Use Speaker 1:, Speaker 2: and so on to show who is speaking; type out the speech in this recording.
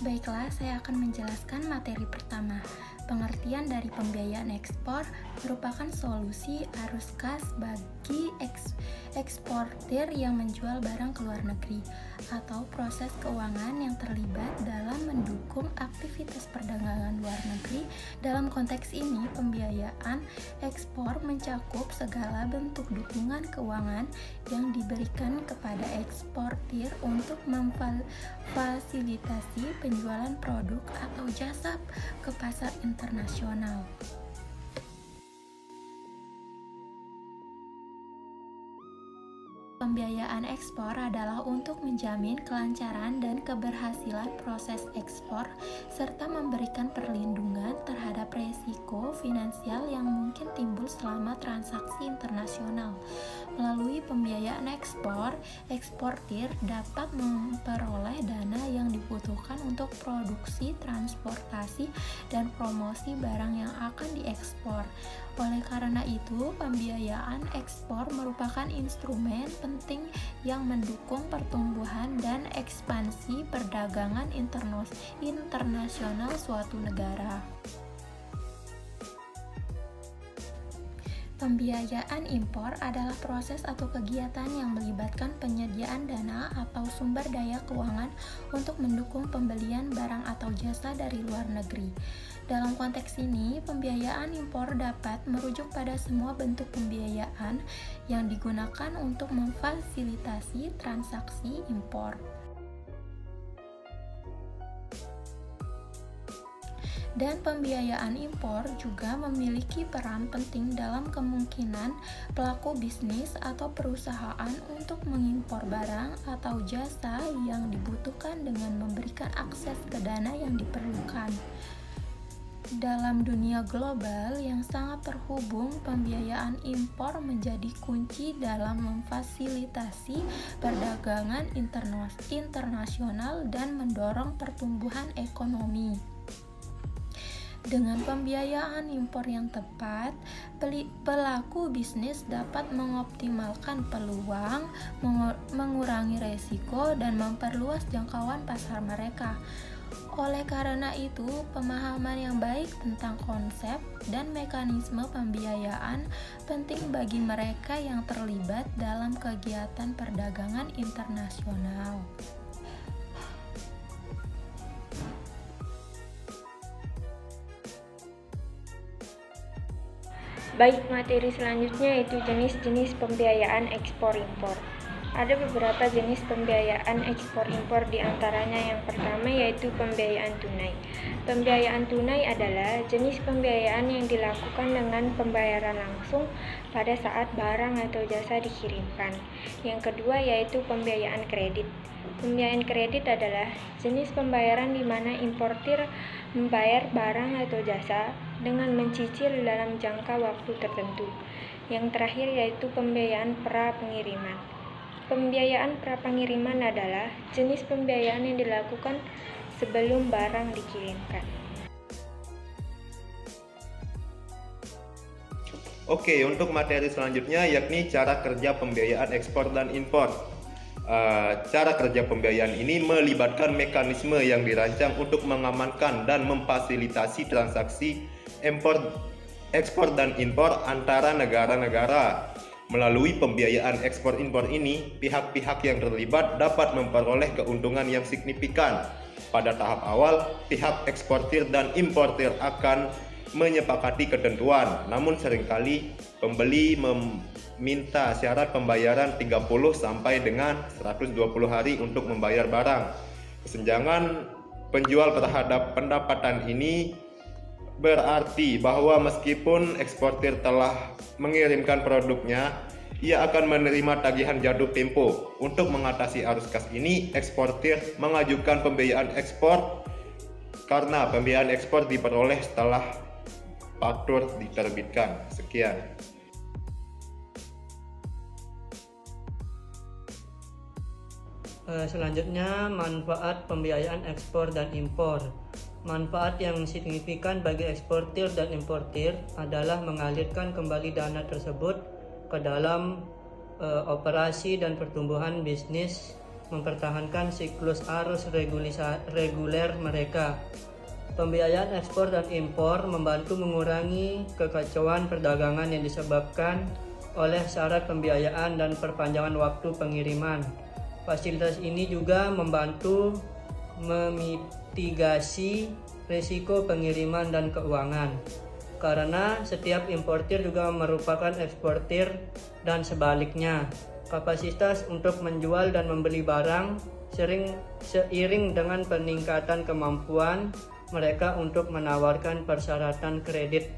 Speaker 1: Baiklah, saya akan menjelaskan materi pertama. Pengertian dari pembiayaan ekspor merupakan solusi arus kas bagi eksportir yang menjual barang ke luar negeri atau proses keuangan yang terlibat dalam mendukung aktivitas perdagangan luar negeri. Dalam konteks ini, pembiayaan ekspor mencakup segala bentuk dukungan keuangan yang diberikan kepada eksportir untuk memfasilitasi penjualan produk atau jasa ke pasar internasional. Pembiayaan ekspor adalah untuk menjamin kelancaran dan keberhasilan proses ekspor serta memberikan perlindungan terhadap resiko finansial yang mungkin timbul selama transaksi internasional. Melalui pembiayaan ekspor, eksportir dapat memperoleh dana yang dibutuhkan untuk produksi, transportasi, dan promosi barang yang akan diekspor. Oleh karena itu, pembiayaan ekspor merupakan instrumen penting yang mendukung pertumbuhan dan ekspansi perdagangan internasional suatu negara. Pembiayaan impor adalah proses atau kegiatan yang melibatkan penyediaan dana atau sumber daya keuangan untuk mendukung pembelian barang atau jasa dari luar negeri. Dalam konteks ini, pembiayaan impor dapat merujuk pada semua bentuk pembiayaan yang digunakan untuk memfasilitasi transaksi impor. Dan pembiayaan impor juga memiliki peran penting dalam kemungkinan pelaku bisnis atau perusahaan untuk mengimpor barang atau jasa yang dibutuhkan dengan memberikan akses ke dana yang diperlukan. Dalam dunia global yang sangat terhubung, pembiayaan impor menjadi kunci dalam memfasilitasi perdagangan internasional dan mendorong pertumbuhan ekonomi. Dengan pembiayaan impor yang tepat, pelaku bisnis dapat mengoptimalkan peluang, mengurangi resiko, dan memperluas jangkauan pasar mereka. Oleh karena itu, pemahaman yang baik tentang konsep dan mekanisme pembiayaan penting bagi mereka yang terlibat dalam kegiatan perdagangan internasional.
Speaker 2: Baik, materi selanjutnya yaitu jenis-jenis pembiayaan ekspor-impor. Ada beberapa jenis pembiayaan ekspor-impor, di antaranya yang pertama yaitu pembiayaan tunai. Pembiayaan tunai adalah jenis pembiayaan yang dilakukan dengan pembayaran langsung pada saat barang atau jasa dikirimkan. Yang kedua yaitu pembiayaan kredit. Pembiayaan kredit adalah jenis pembayaran di mana importir membayar barang atau jasa dengan mencicil dalam jangka waktu tertentu. Yang terakhir yaitu pembiayaan pra-pengiriman. Pembiayaan pra-pengiriman adalah jenis pembiayaan yang dilakukan sebelum barang dikirimkan.
Speaker 3: Oke, untuk materi selanjutnya yakni cara kerja pembiayaan ekspor dan impor. Cara kerja pembiayaan ini melibatkan mekanisme yang dirancang untuk mengamankan dan memfasilitasi transaksi ekspor dan impor antara negara-negara. Melalui pembiayaan ekspor-impor ini, pihak-pihak yang terlibat dapat memperoleh keuntungan yang signifikan. Pada tahap awal, pihak eksportir dan importir akan menyepakati ketentuan, namun seringkali pembeli meminta syarat pembayaran 30 sampai dengan 120 hari untuk membayar barang. Kesenjangan penjual terhadap pendapatan ini berarti bahwa meskipun eksportir telah mengirimkan produknya, ia akan menerima tagihan jatuh tempo. Untuk mengatasi arus kas ini, eksportir mengajukan pembiayaan ekspor karena pembiayaan ekspor diperoleh setelah faktur diterbitkan. Sekian.
Speaker 4: Selanjutnya, manfaat pembiayaan ekspor dan impor. Manfaat yang signifikan bagi eksportir dan importir adalah mengalirkan kembali dana tersebut ke dalam operasi dan pertumbuhan bisnis mempertahankan siklus arus reguler mereka. Pembiayaan ekspor dan impor membantu mengurangi kekacauan perdagangan yang disebabkan oleh syarat pembiayaan dan perpanjangan waktu pengiriman. Fasilitas ini juga membantu memitigasi risiko pengiriman dan keuangan, karena setiap importir juga merupakan eksportir dan sebaliknya. Kapasitas untuk menjual dan membeli barang seiring dengan peningkatan kemampuan mereka untuk menawarkan persyaratan kredit